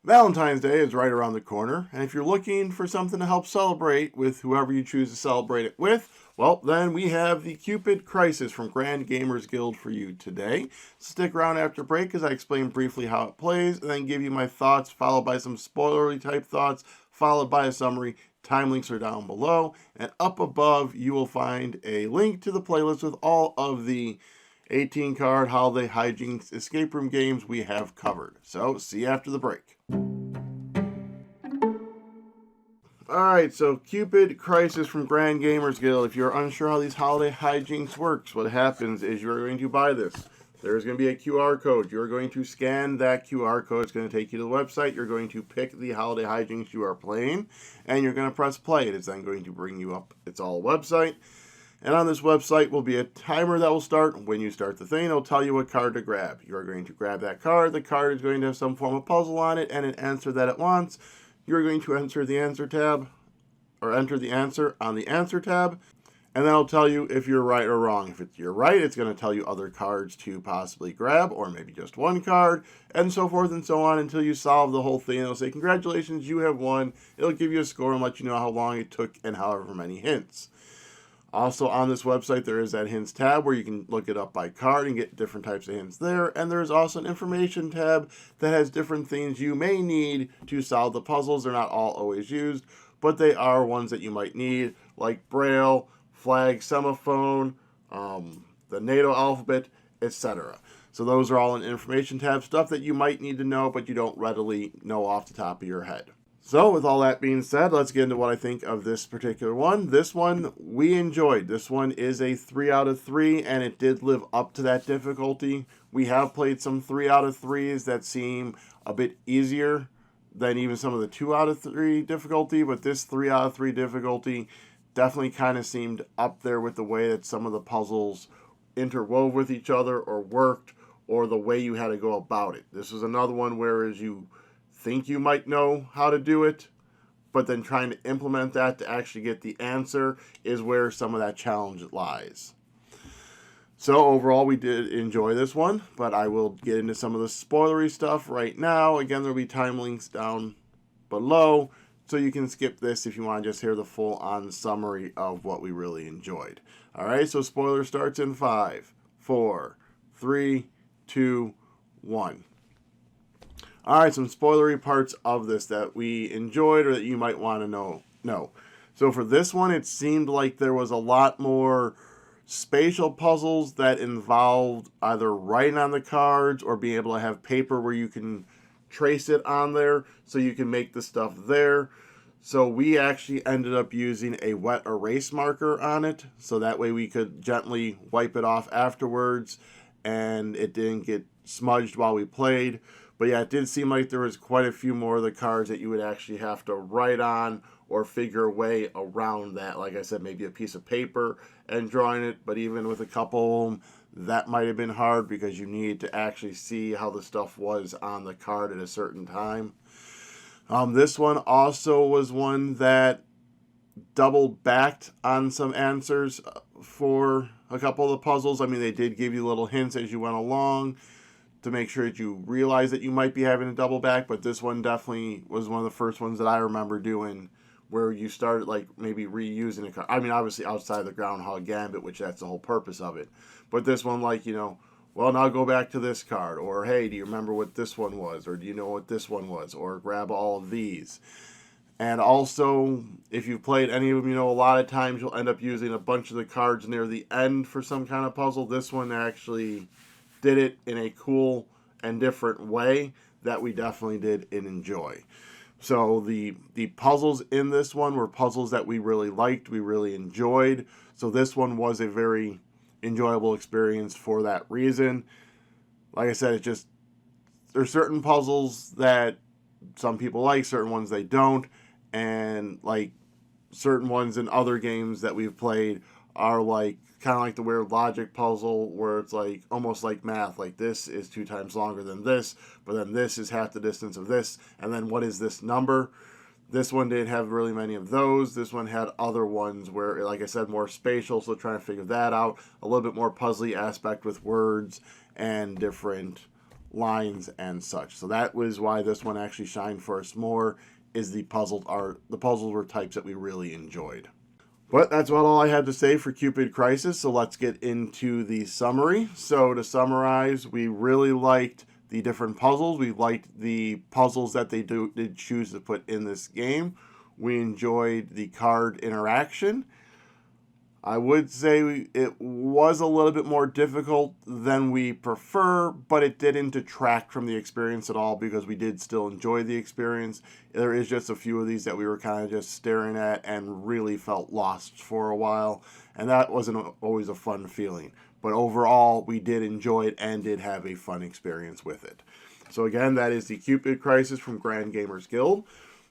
Valentine's Day is right around the corner, and if you're looking for something to help celebrate with whoever you choose to celebrate it with, well, then we have the Cupid Crisis from Grand Gamers Guild for you today. Stick around after break as I explain briefly how it plays, and then give you my thoughts, followed by some spoilery type thoughts, followed by a summary. Time links are down below, and up above you will find a link to the playlist with all of the 18 card holiday hijinks escape room games we have covered. So, see you after the break. Alright, so Cupid Crisis from Grand Gamers Guild. If you're unsure how these holiday hijinks works, what happens is you're going to buy this. There's going to be a QR code. You're going to scan that QR code. It's going to take you to the website. You're going to pick the holiday hijinks you are playing, and you're going to press play. It is then going to bring you up. It's all a website. And on this website will be a timer that will start. When you start the thing, it'll tell you what card to grab. You're going to grab that card. The card is going to have some form of puzzle on it and an answer that it wants. You're going to enter the answer tab, or enter the answer on the answer tab, and then it'll tell you if you're right or wrong. If you're right, it's going to tell you other cards to possibly grab, or maybe just one card, and so forth and so on until you solve the whole thing. It'll say, congratulations, you have won. It'll give you a score and let you know how long it took and however many hints. Also on this website, there is that hints tab where you can look it up by card and get different types of hints there. And there's also an information tab that has different things you may need to solve the puzzles. They're not all always used, but they are ones that you might need, like Braille, flag, semaphone, the NATO alphabet, etc. So those are all in information tab, stuff that you might need to know, but you don't readily know off the top of your head. So with all that being said, let's get into what I think of this particular one. This one we enjoyed. This one is a 3 out of 3, and it did live up to that difficulty. We have played some 3 out of 3s that seem a bit easier than even some of the 2 out of 3 difficulty, but this 3 out of 3 difficulty definitely kind of seemed up there with the way that some of the puzzles interwove with each other or worked, or the way you had to go about it. This was another one whereas you think you might know how to do it, but then trying to implement that to actually get the answer is where some of that challenge lies. So overall, we did enjoy this one, but I will get into some of the spoilery stuff right now. Again, there will be time links down below, so you can skip this if you want to just hear the full-on summary of what we really enjoyed. All right, so spoiler starts in 5, 4, 3, 2, 1. All right, some spoilery parts of this that we enjoyed or that you might want to know. So for this one, it seemed like there was a lot more spatial puzzles that involved either writing on the cards or being able to have paper where you can trace it on there so you can make the stuff there. So we actually ended up using a wet erase marker on it, so that way we could gently wipe it off afterwards and it didn't get smudged while we played. But yeah, it did seem like there was quite a few more of the cards that you would actually have to write on or figure a way around that. Like I said, maybe a piece of paper and drawing it, but even with a couple of them, that might have been hard because you need to actually see how the stuff was on the card at a certain time. This one also was one that double backed on some answers for a couple of the puzzles. I mean, they did give you little hints as you went along to make sure that you realize that you might be having a double back, but this one definitely was one of the first ones that I remember doing where you started like maybe reusing a card. I mean, obviously outside the Groundhog Gambit, which that's the whole purpose of it. But this one, like, well, now go back to this card, or hey, do you remember what this one was, or do you know what this one was, or grab all of these. And also, if you've played any of them, a lot of times you'll end up using a bunch of the cards near the end for some kind of puzzle. This one actually did it in a cool and different way that we definitely did and enjoy. So the puzzles in this one were puzzles that we really liked, we really enjoyed. So this one was a very enjoyable experience for that reason. Like I said, there's certain puzzles that some people like, certain ones they don't, and like certain ones in other games that we've played are like kind of like the weird logic puzzle where it's like almost like math, like this is 2 times longer than this, but then this is half the distance of this, and then what is this number? This one didn't have really many of those. This one had other ones where, like I said, more spatial, so trying to figure that out. A little bit more puzzly aspect with words and different lines and such. So that was why this one actually shined for us more, is the puzzled art. The puzzles were types that we really enjoyed. But that's about all I had to say for Cupid Crisis, so let's get into the summary. So to summarize, we really liked the different puzzles. We liked the puzzles that they did choose to put in this game. We enjoyed the card interaction. I would say it was a little bit more difficult than we prefer, but it didn't detract from the experience at all because we did still enjoy the experience. There is just a few of these that we were kind of just staring at and really felt lost for a while, and that wasn't always a fun feeling. But overall, we did enjoy it and did have a fun experience with it. So again, that is the Cupid Crisis from Grand Gamers Guild.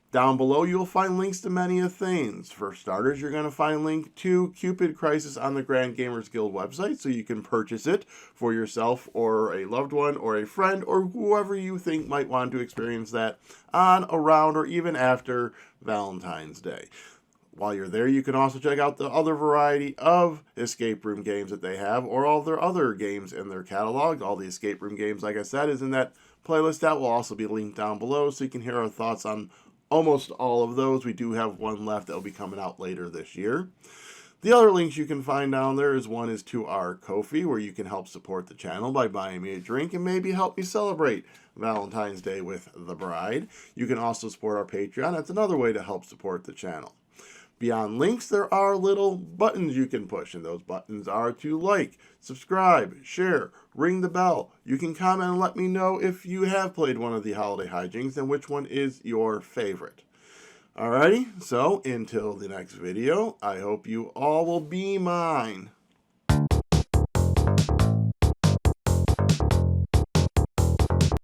Down below, you'll find links to many things. For starters, you're going to find a link to Cupid Crisis on the Grand Gamers Guild website, so you can purchase it for yourself or a loved one or a friend or whoever you think might want to experience that on, around, or even after Valentine's Day. While you're there, you can also check out the other variety of escape room games that they have, or all their other games in their catalog. All the escape room games, like I said, is in that playlist. That will also be linked down below, so you can hear our thoughts on almost all of those. We do have one left that will be coming out later this year. The other links you can find down there one is to our Ko-fi, where you can help support the channel by buying me a drink and maybe help me celebrate Valentine's Day with the bride. You can also support our Patreon. That's another way to help support the channel. Beyond links, there are little buttons you can push, and those buttons are to like, subscribe, share, ring the bell. You can comment and let me know if you have played one of the holiday hijinks and which one is your favorite. Alrighty, so until the next video, I hope you all will be mine.